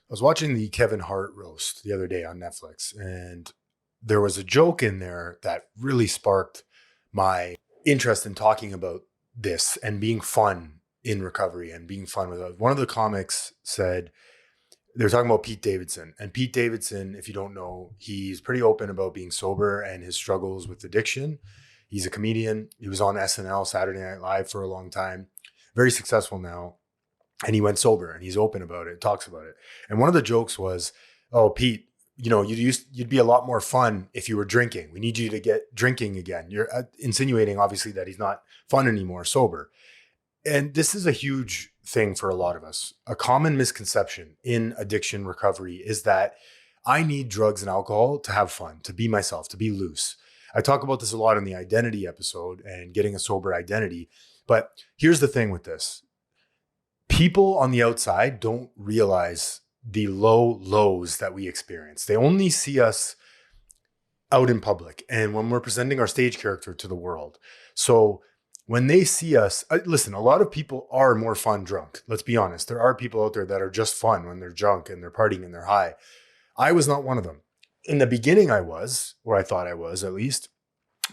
I was watching the Kevin Hart roast the other day on Netflix, and there was a joke in there that really sparked my interest in talking about this and being fun in recovery and being fun with it. One of the comics said they were talking about Pete Davidson. And Pete Davidson, if you don't know, he's pretty open about being sober and his struggles with addiction. He's a comedian. He was on SNL, Saturday Night Live, for a long time. Very successful now, and he went sober and he's open about it, talks about it. And one of the jokes was, "Oh, Pete, you'd be a lot more fun if you were drinking. We need you to get drinking again." You're insinuating, obviously, that he's not fun anymore, sober. And this is a huge thing for a lot of us. A common misconception in addiction recovery is that I need drugs and alcohol to have fun, to be myself, to be loose. I talk about this a lot in the identity episode and getting a sober identity. But here's the thing with this. People on the outside don't realize the lows that we experience. They only see us out in public and when we're presenting our stage character to the world. So when they see us, listen, a lot of people are more fun drunk. Let's be honest. There are people out there that are just fun when they're drunk and they're partying and they're high. I was not one of them. In the beginning, I was, or I thought I was at least.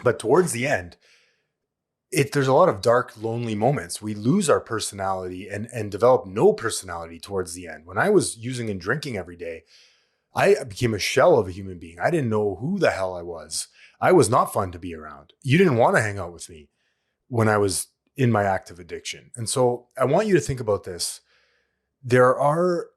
But towards the end, there's a lot of dark, lonely moments. We lose our personality and develop no personality towards the end. When I was using and drinking every day, I became a shell of a human being. I didn't know who the hell I was. I was not fun to be around. You didn't want to hang out with me when I was in my active addiction. And so I want you to think about this. There are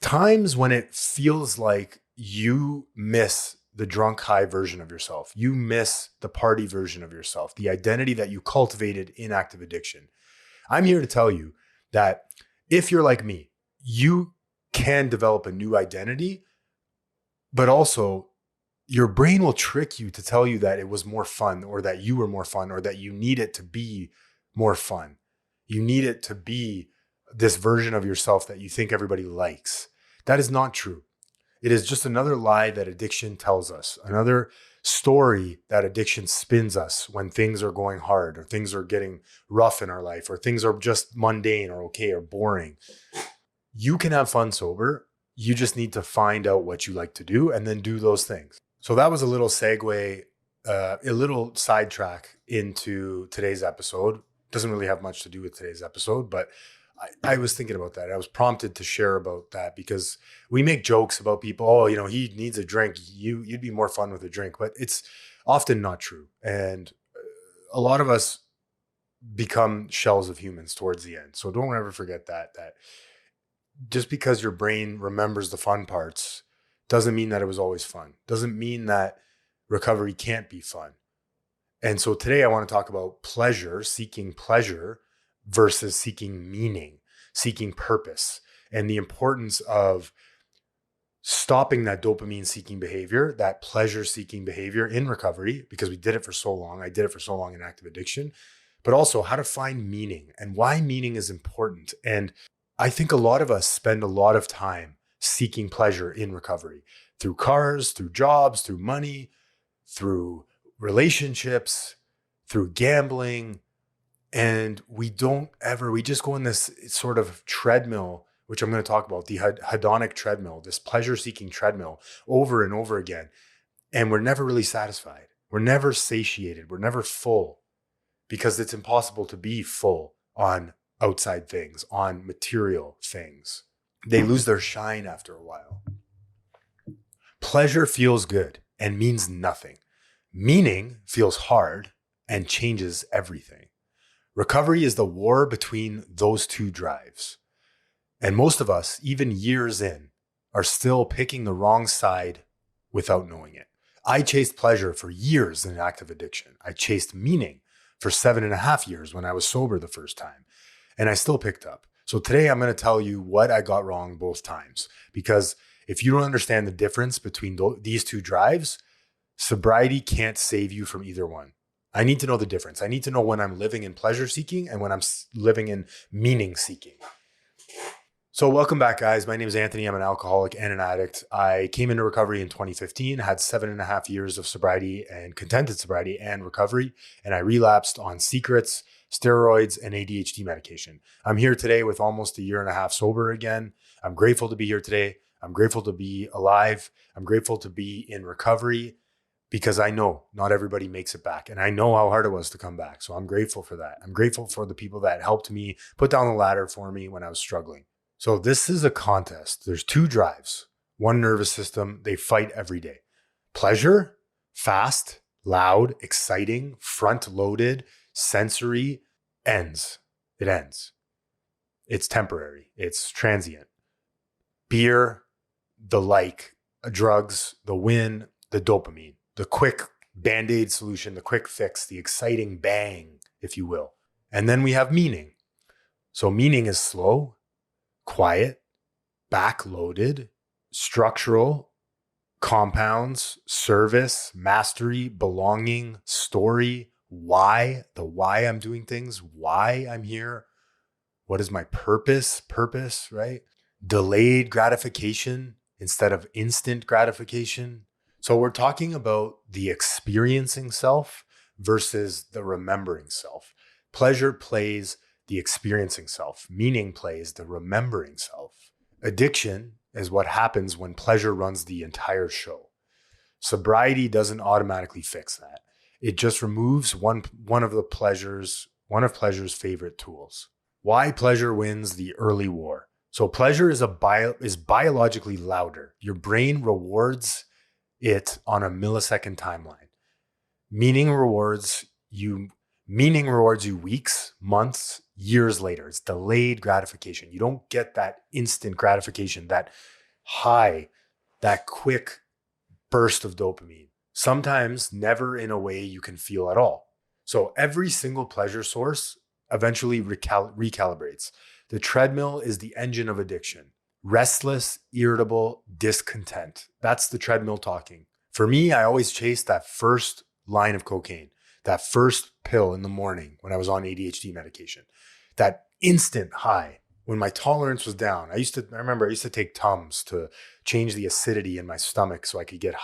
times when it feels like you miss the drunk high version of yourself. You miss the party version of yourself, the identity that you cultivated in active addiction. I'm here to tell you that if you're like me, you can develop a new identity, but also your brain will trick you to tell you that it was more fun or that you were more fun or that you need it to be more fun. You need it to be this version of yourself that you think everybody likes. That is not true. It is just another lie that addiction tells us, another story that addiction spins us when things are going hard or things are getting rough in our life or things are just mundane or okay or boring. You can have fun sober. You just need to find out what you like to do and then do those things. So that was a little segue, a little sidetrack into today's episode. Doesn't really have much to do with today's episode, but I was thinking about that. I was prompted to share about that because we make jokes about people. Oh, he needs a drink. You'd be more fun with a drink, but it's often not true. And a lot of us become shells of humans towards the end. So don't ever forget that just because your brain remembers the fun parts doesn't mean that it was always fun. Doesn't mean that recovery can't be fun. And so today I want to talk about pleasure, seeking pleasure versus seeking meaning, seeking purpose, and the importance of stopping that dopamine seeking behavior, that pleasure seeking behavior in recovery, because we did it for so long. I did it for so long in active addiction, but also how to find meaning and why meaning is important. And I think a lot of us spend a lot of time seeking pleasure in recovery through cars, through jobs, through money, through relationships, through gambling. And we just go in this sort of treadmill, which I'm going to talk about, the hedonic treadmill, this pleasure-seeking treadmill over and over again. And we're never really satisfied. We're never satiated. We're never full because it's impossible to be full on outside things, on material things. They lose their shine after a while. Pleasure feels good and means nothing. Meaning feels hard and changes everything. Recovery is the war between those two drives. And most of us, even years in, are still picking the wrong side without knowing it. I chased pleasure for years in active addiction. I chased meaning for 7.5 years when I was sober the first time. And I still picked up. So today I'm going to tell you what I got wrong both times. Because if you don't understand the difference between these two drives, sobriety can't save you from either one. I need to know the difference. I need to know when I'm living in pleasure seeking and when I'm living in meaning seeking. So welcome back, guys. My name is Anthony. I'm an alcoholic and an addict. I came into recovery in 2015, had 7.5 years of sobriety and contented sobriety and recovery, and I relapsed on secrets, steroids, and ADHD medication. I'm here today with almost a year and a half sober again. I'm grateful to be here today. I'm grateful to be alive. I'm grateful to be in recovery because I know not everybody makes it back, and I know how hard it was to come back. So I'm grateful for that. I'm grateful for the people that helped me put down the ladder for me when I was struggling. So this is a contest. There's two drives, one nervous system. They fight every day. Pleasure, fast, loud, exciting, front-loaded, sensory, ends. It ends. It's temporary. It's transient. Beer, the like, drugs, the win, the dopamine, the quick Band-Aid solution, the quick fix, the exciting bang, if you will. And then we have meaning. So meaning is slow, quiet, backloaded, structural, compounds, service, mastery, belonging, story, why, the why I'm doing things, why I'm here, what is my purpose, right? Delayed gratification instead of instant gratification. So we're talking about the experiencing self versus the remembering self. Pleasure plays the experiencing self. Meaning plays the remembering self. Addiction is what happens when pleasure runs the entire show. Sobriety doesn't automatically fix that. It just removes one of pleasure's favorite tools. Why pleasure wins the early war. So pleasure is biologically louder. Your brain rewards it on a millisecond timeline. Meaning rewards you weeks, months, years later. It's delayed gratification. You don't get that instant gratification, that high, that quick burst of dopamine. Sometimes never in a way you can feel at all. So every single pleasure source eventually recalibrates. The treadmill is the engine of addiction. Restless, irritable, discontent. That's the treadmill talking. For me, I always chased that first line of cocaine, that first pill in the morning when I was on ADHD medication, that instant high when my tolerance was down. I remember I used to take Tums to change the acidity in my stomach so I could get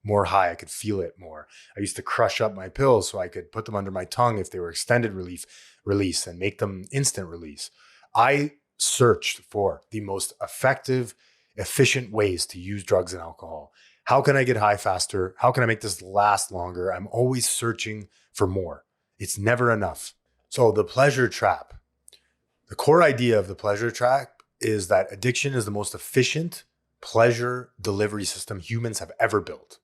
more high. I could feel it more. I used to crush up my pills so I could put them under my tongue if they were extended release and make them instant release. I searched for the most effective, efficient ways to use drugs and alcohol. How can I get high faster? How can I make this last longer? I'm always searching for more. It's never enough. So the pleasure trap. The core idea of the pleasure trap is that addiction is the most efficient pleasure delivery system humans have ever built.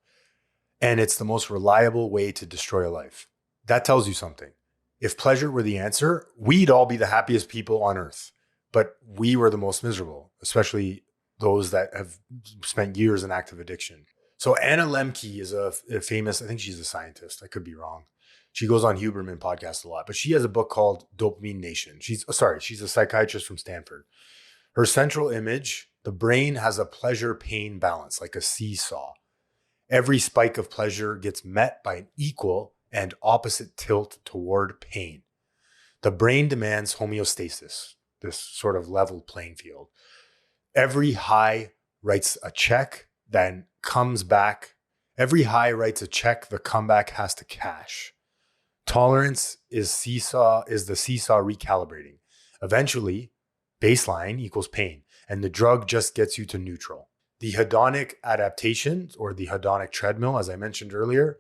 And it's the most reliable way to destroy a life. That tells you something. If pleasure were the answer, we'd all be the happiest people on earth. But we were the most miserable, especially those that have spent years in active addiction. So Anna Lemke is a famous, I think she's a scientist. I could be wrong. She goes on Huberman podcast a lot, but she has a book called Dopamine Nation. She's a psychiatrist from Stanford. Her central image, the brain has a pleasure-pain balance, like a seesaw. Every spike of pleasure gets met by an equal and opposite tilt toward pain. The brain demands homeostasis, this sort of level playing field. Every high writes a check, then comes back. Every high writes a check, the comeback has to cash. Tolerance is the seesaw recalibrating. Eventually, baseline equals pain, and the drug just gets you to neutral. The hedonic adaptation, or the hedonic treadmill, as I mentioned earlier,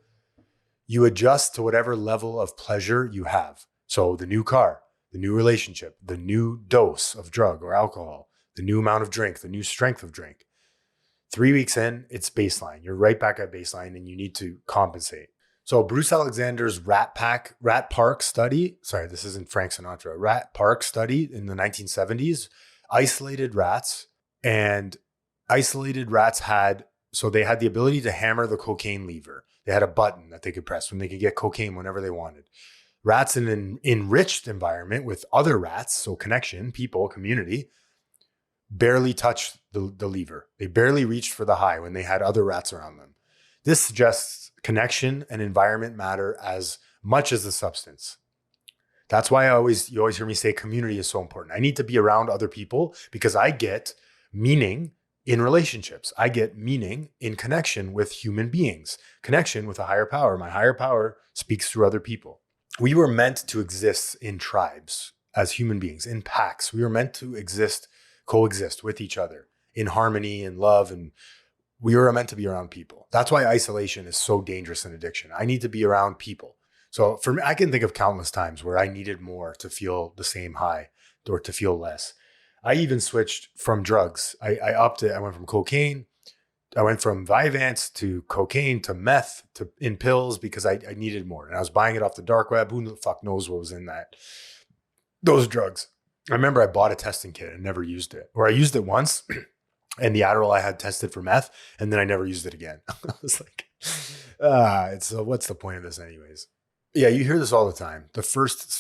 you adjust to whatever level of pleasure you have. So the new car, the new relationship, the new dose of drug or alcohol, the new amount of drink, the new strength of drink. 3 weeks in, it's baseline. You're right back at baseline and you need to compensate. So Bruce Alexander's Rat Park study, this isn't Frank Sinatra, Rat Park study in the 1970s, isolated rats had the ability to hammer the cocaine lever. They had a button that they could press when they could get cocaine whenever they wanted. Rats in an enriched environment with other rats, so connection, people, community, barely touched the lever. They barely reached for the high when they had other rats around them. This suggests connection and environment matter as much as the substance. That's why you always hear me say community is so important. I need to be around other people because I get meaning in relationships. I get meaning in connection with human beings, connection with a higher power. My higher power speaks through other people. We were meant to exist in tribes as human beings, in packs. We were meant to coexist with each other in harmony and love, and we were meant to be around people. That's why isolation is so dangerous in addiction. I need to be around people. So for me, I can think of countless times where I needed more to feel the same high or to feel less. I even switched from drugs. I upped it. I went from cocaine. I went from Vyvanse to cocaine to meth to in pills because I needed more. And I was buying it off the dark web. Who the fuck knows what was in those drugs? I remember I bought a testing kit and never used it. Or I used it once and the Adderall I had tested for meth, and then I never used it again. I was like, what's the point of this anyways? Yeah, you hear this all the time. I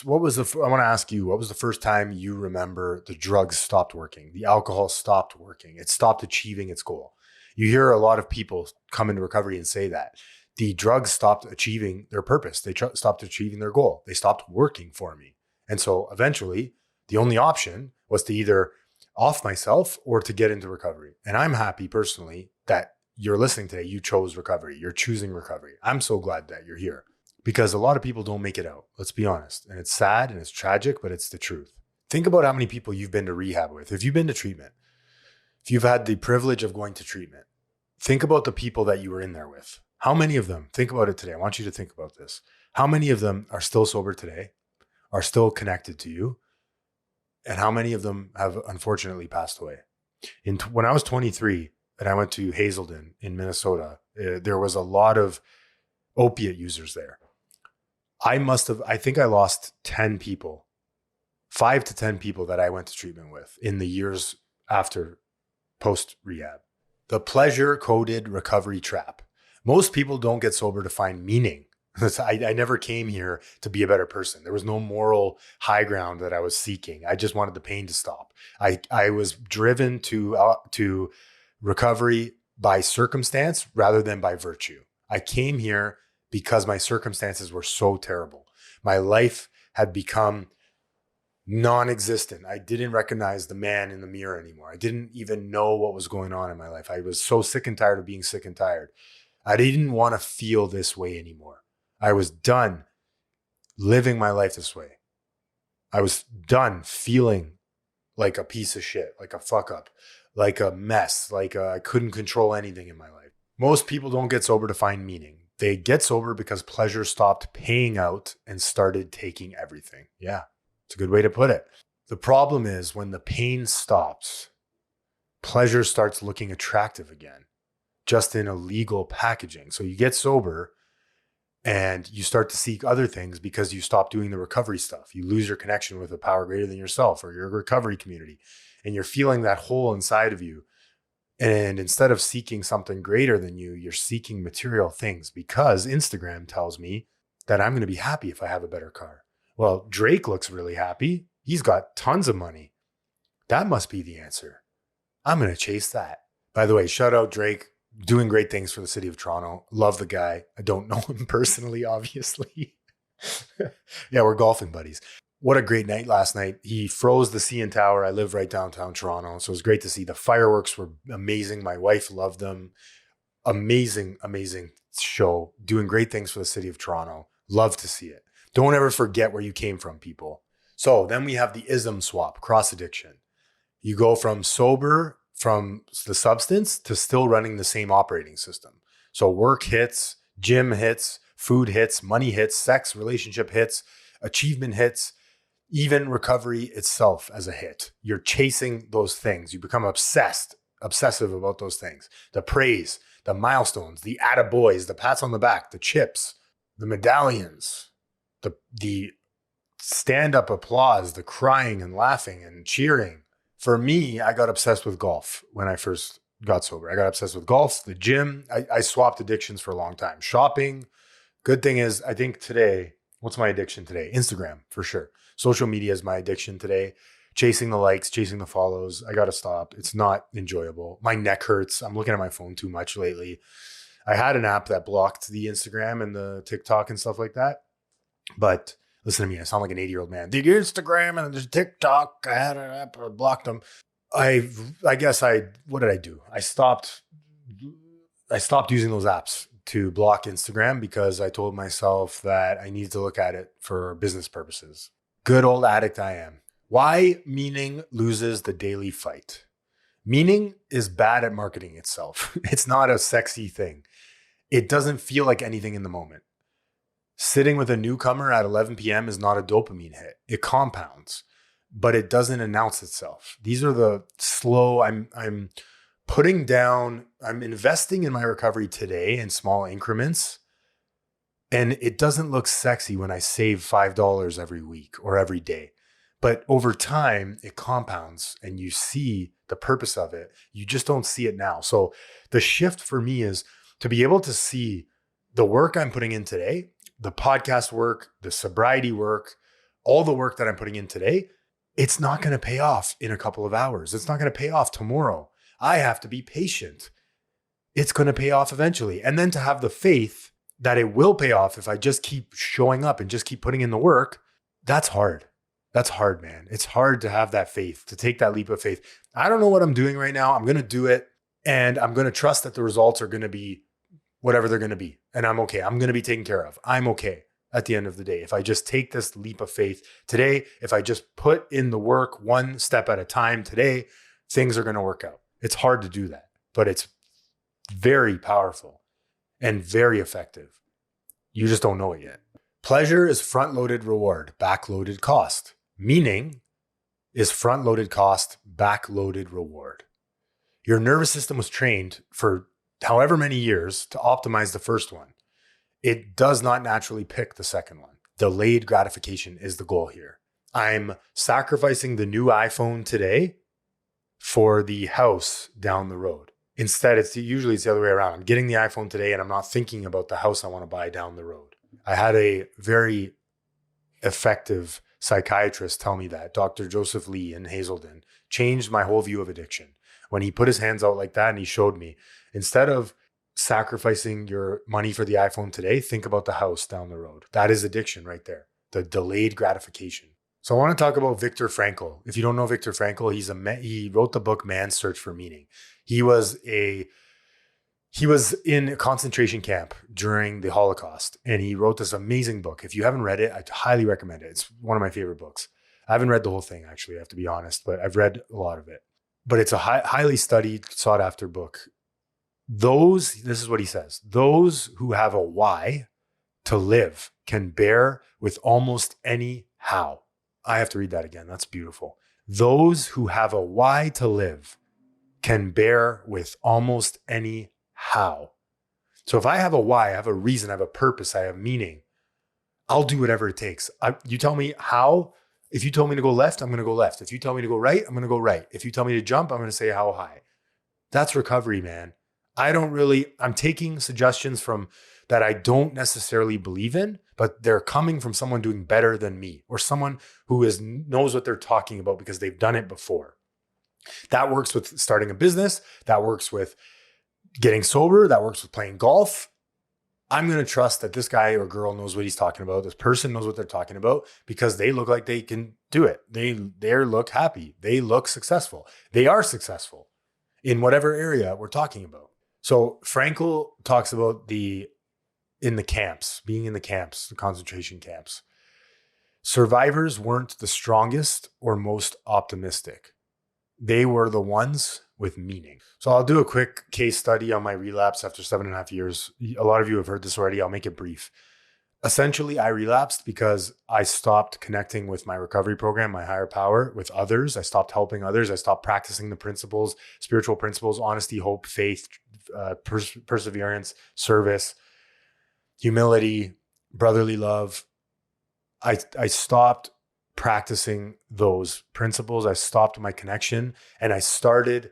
want to ask you, what was the first time you remember the drugs stopped working? The alcohol stopped working. It stopped achieving its goal. You hear a lot of people come into recovery and say that the drugs stopped achieving their purpose. They stopped achieving their goal. They stopped working for me. And so eventually the only option was to either off myself or to get into recovery. And I'm happy personally that you're listening today. You chose recovery. You're choosing recovery. I'm so glad that you're here because a lot of people don't make it out. Let's be honest. And it's sad and it's tragic, but it's the truth. Think about how many people you've been to rehab with. If you've been to treatment, if you've had the privilege of going to treatment, think about the people that you were in there with. How many of them, think about it today. I want you to think about this. How many of them are still sober today, are still connected to you? And how many of them have unfortunately passed away? When I was 23 and I went to Hazelden in Minnesota, there was a lot of opiate users there. I think I lost 10 people, 5 to 10 people that I went to treatment with in the years after post-rehab. The pleasure-coded recovery trap. Most people don't get sober to find meaning. I never came here to be a better person. There was no moral high ground that I was seeking. I just wanted the pain to stop. I was driven to recovery by circumstance rather than by virtue. I came here because my circumstances were so terrible. My life had become non-existent. I didn't recognize the man in the mirror anymore. I didn't even know what was going on in my life. I was so sick and tired of being sick and tired. I didn't want to feel this way anymore. I was done living my life this way. I was done feeling like a piece of shit, like a fuck up, like a mess, like I couldn't control anything in my life. Most people don't get sober to find meaning. They get sober because pleasure stopped paying out and started taking everything. Yeah, it's a good way to put it. The problem is when the pain stops, pleasure starts looking attractive again, just in a legal packaging. So you get sober and you start to seek other things because you stop doing the recovery stuff. You lose your connection with a power greater than yourself or your recovery community, and you're feeling that hole inside of you. And instead of seeking something greater than you, you're seeking material things because Instagram tells me that I'm going to be happy if I have a better car. Well, Drake looks really happy. He's got tons of money. That must be the answer. I'm going to chase that. By the way, shout out Drake. Doing great things for the city of Toronto. Love the guy. I don't know him personally, obviously. Yeah, we're golfing buddies. What a great night last night. He froze the CN Tower. I live right downtown Toronto. So it was great to see. The fireworks were amazing. My wife loved them. Amazing, amazing show. Doing great things for the city of Toronto. Love to see it. Don't ever forget where you came from, people. So then we have the ism swap, cross addiction. You go from sober from the substance to still running the same operating system. So work hits, gym hits, food hits, money hits, sex, relationship hits, achievement hits, even recovery itself as a hit. You're chasing those things. You become obsessive about those things. The praise, the milestones, the attaboys, the pats on the back, the chips, the medallions, the stand-up applause, the crying and laughing and cheering. For me, I got obsessed with golf when I first got sober. I got obsessed with golf, the gym. I swapped addictions for a long time. Shopping. Good thing is, I think today, what's my addiction today? Instagram, for sure. Social media is my addiction today. Chasing the likes, chasing the follows. I got to stop. It's not enjoyable. My neck hurts. I'm looking at my phone too much lately. I had an app that blocked the Instagram and the TikTok and stuff like that. But Listen to me. I sound like an 80-year-old man. The Instagram and there's TikTok. I had it up. I blocked them. What did I do? I stopped using those apps to block Instagram because I told myself that I needed to look at it for business purposes. Good old addict I am. Why meaning loses the daily fight? Meaning is bad at marketing itself. It's not a sexy thing. It doesn't feel like anything in the moment. Sitting with a newcomer at 11 p.m. is not a dopamine hit. It compounds, but it doesn't announce itself. These are the slow, I'm investing in my recovery today in small increments. And it doesn't look sexy when I save $5 every week or every day. But over time, it compounds and you see the purpose of it. You just don't see it now. So the shift for me is to be able to see the work I'm putting in today, the podcast work, the sobriety work, all the work that I'm putting in today, it's not going to pay off in a couple of hours. It's not going to pay off tomorrow. I have to be patient. It's going to pay off eventually. And then to have the faith that it will pay off if I just keep showing up and just keep putting in the work, that's hard. That's hard, man. It's hard to have that faith, to take that leap of faith. I don't know what I'm doing right now. I'm going to do it and I'm going to trust that the results are going to be whatever they're going to be. And I'm okay. I'm going to be taken care of. I'm okay at the end of the day. If I just take this leap of faith today, if I just put in the work one step at a time today, things are going to work out. It's hard to do that, but it's very powerful and very effective. You just don't know it yet. Pleasure is front-loaded reward, back-loaded cost. Meaning is front-loaded cost, back-loaded reward. Your nervous system was trained for however many years to optimize the first one. It does not naturally pick the second one. Delayed gratification is the goal here. I'm sacrificing the new iPhone today for the house down the road. Instead, it's usually the other way around. I'm getting the iPhone today and I'm not thinking about the house I want to buy down the road. I had a very effective psychiatrist tell me that, Dr. Joseph Lee in Hazelden, changed my whole view of addiction. When he put his hands out like that and he showed me, instead of sacrificing your money for the iPhone today, think about the house down the road. That is addiction right there, the delayed gratification. So I want to talk about Viktor Frankl. If you don't know Viktor Frankl, he wrote the book Man's Search for Meaning. He was in a concentration camp during the Holocaust, and he wrote this amazing book. If you haven't read it, I highly recommend it. It's one of my favorite books. I haven't read the whole thing, actually, I have to be honest, but I've read a lot of it. But it's a highly studied, sought after book. This is what he says, those who have a why to live can bear with almost any how. I have to read that again. That's beautiful. Those who have a why to live can bear with almost any how. So if I have a why, I have a reason, I have a purpose, I have meaning, I'll do whatever it takes. You tell me how. If you told me to go left, I'm going to go left. If you tell me to go right, I'm going to go right. If you tell me to jump, I'm going to say how high. That's recovery, man. I'm taking suggestions from that I don't necessarily believe in, but they're coming from someone doing better than me or someone who knows what they're talking about because they've done it before. That works with starting a business. That works with getting sober. That works with playing golf. I'm going to trust that this guy or girl knows what he's talking about. This person knows what they're talking about because they look like they can do it. They look happy. They look successful. They are successful in whatever area we're talking about. So Frankl talks about being in the camps, the concentration camps. Survivors weren't the strongest or most optimistic. They were the ones with meaning. So I'll do a quick case study on my relapse after 7.5 years. A lot of you have heard this already. I'll make it brief. Essentially, I relapsed because I stopped connecting with my recovery program, my higher power, with others. I stopped helping others. I stopped practicing the principles, spiritual principles, honesty, hope, faith, perseverance, service, humility, brotherly love. I stopped practicing those principles. I stopped my connection and I stopped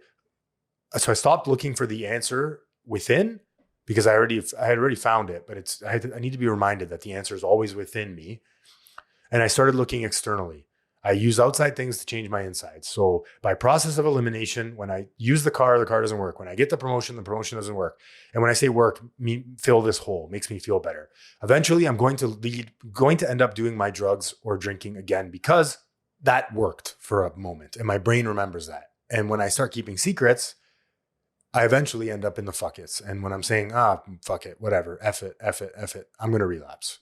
looking for the answer within because I had already found it, but I need to be reminded that the answer is always within me. And I started looking externally. I use outside things to change my insides. So by process of elimination, when I use the car doesn't work. When I get the promotion doesn't work. And when I say work, fill this hole, makes me feel better. Eventually, I'm going to end up doing my drugs or drinking again because that worked for a moment. And my brain remembers that. And when I start keeping secrets, I eventually end up in the fuck it's. And when I'm saying, fuck it, whatever, F it, I'm going to relapse.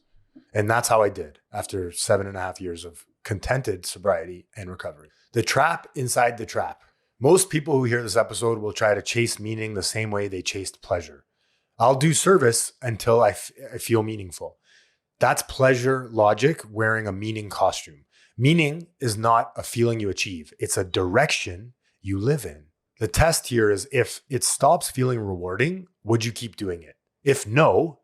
And that's how I did after 7.5 years of contented sobriety and recovery. The trap inside the trap. Most people who hear this episode will try to chase meaning the same way they chased pleasure. I'll do service until I feel meaningful. That's pleasure logic wearing a meaning costume. Meaning is not a feeling you achieve. It's a direction you live in. The test here is if it stops feeling rewarding, would you keep doing it? If no,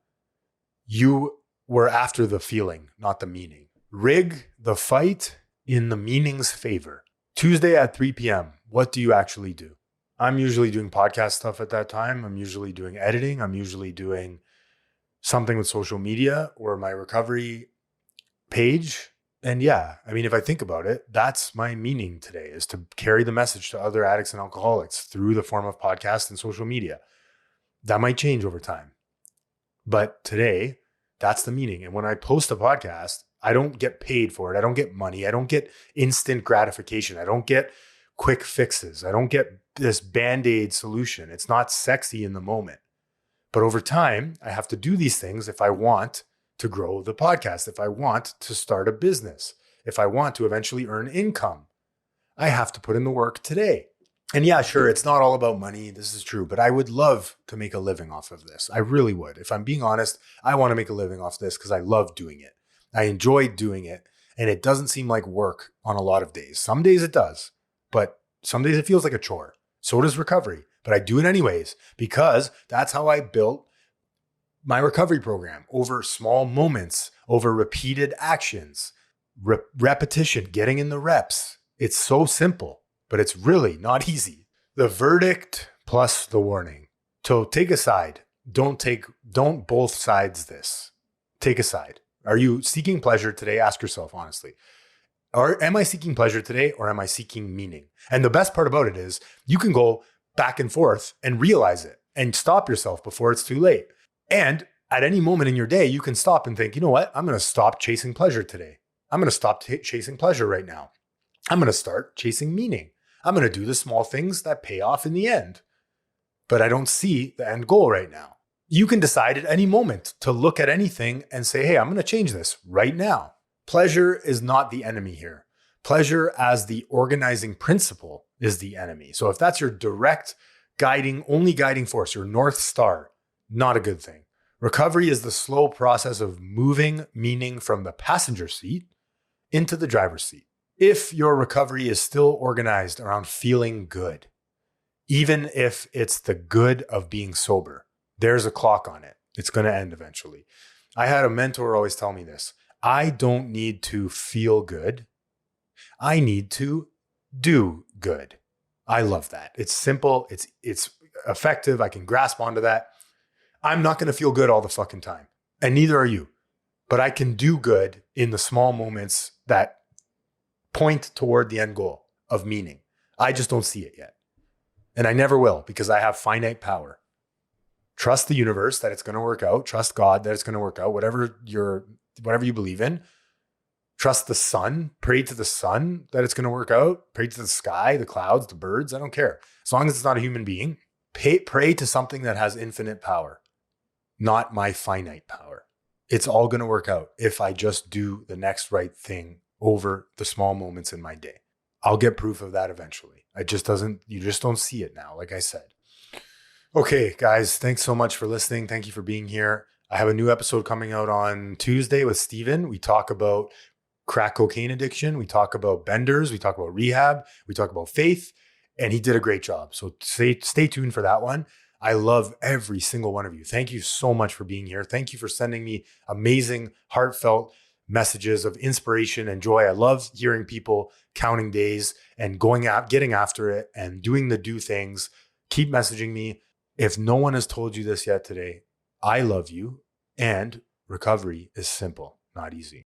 you were after the feeling, not the meaning. Rig the fight in the meaning's favor. Tuesday at 3 p.m. What do you actually do? I'm usually doing podcast stuff at that time. I'm usually doing editing. I'm usually doing something with social media or my recovery page. And yeah, I mean, if I think about it, that's my meaning today, is to carry the message to other addicts and alcoholics through the form of podcast and social media. That might change over time. But today, that's the meaning. And when I post a podcast, I don't get paid for it. I don't get money. I don't get instant gratification. I don't get quick fixes. I don't get this Band-Aid solution. It's not sexy in the moment. But over time, I have to do these things if I want to grow the podcast, if I want to start a business, if I want to eventually earn income. I have to put in the work today. And yeah, sure, it's not all about money. This is true, but I would love to make a living off of this. I really would. If I'm being honest, I want to make a living off this because I love doing it. I enjoy doing it, and it doesn't seem like work on a lot of days. Some days it does, but some days it feels like a chore. So does recovery, but I do it anyways because that's how I built my recovery program, over small moments, over repeated actions, repetition, getting in the reps. It's so simple, but it's really not easy. The verdict plus the warning. So take a side. Don't both sides this. Take a side. Are you seeking pleasure today? Ask yourself honestly. Or am I seeking pleasure today, or am I seeking meaning? And the best part about it is you can go back and forth and realize it and stop yourself before it's too late. And at any moment in your day, you can stop and think, you know what? I'm going to stop chasing pleasure today. I'm going to stop chasing pleasure right now. I'm going to start chasing meaning. I'm going to do the small things that pay off in the end. But I don't see the end goal right now. You can decide at any moment to look at anything and say, hey, I'm going to change this right now. Pleasure is not the enemy here. Pleasure as the organizing principle is the enemy. So if that's your direct only guiding force, your North Star, not a good thing. Recovery is the slow process of moving meaning from the passenger seat into the driver's seat. If your recovery is still organized around feeling good, even if it's the good of being sober, there's a clock on it. It's going to end eventually. I had a mentor always tell me this. I don't need to feel good. I need to do good. I love that. It's simple. It's effective. I can grasp onto that. I'm not going to feel good all the fucking time. And neither are you. But I can do good in the small moments that point toward the end goal of meaning. I just don't see it yet. And I never will because I have finite power. Trust the universe that it's going to work out. Trust God that it's going to work out. Whatever you believe in. Trust the sun. Pray to the sun that it's going to work out. Pray to the sky, the clouds, the birds. I don't care. As long as it's not a human being. Pray to something that has infinite power, not my finite power. It's all going to work out if I just do the next right thing over the small moments in my day. I'll get proof of that eventually. You just don't see it now, like I said. Okay, guys, thanks so much for listening. Thank you for being here. I have a new episode coming out on Tuesday with Steven. We talk about crack cocaine addiction. We talk about benders. We talk about rehab. We talk about faith. And he did a great job. So stay tuned for that one. I love every single one of you. Thank you so much for being here. Thank you for sending me amazing, heartfelt messages of inspiration and joy. I love hearing people counting days and getting after it and doing the do things. Keep messaging me. If no one has told you this yet today, I love you, and recovery is simple, not easy.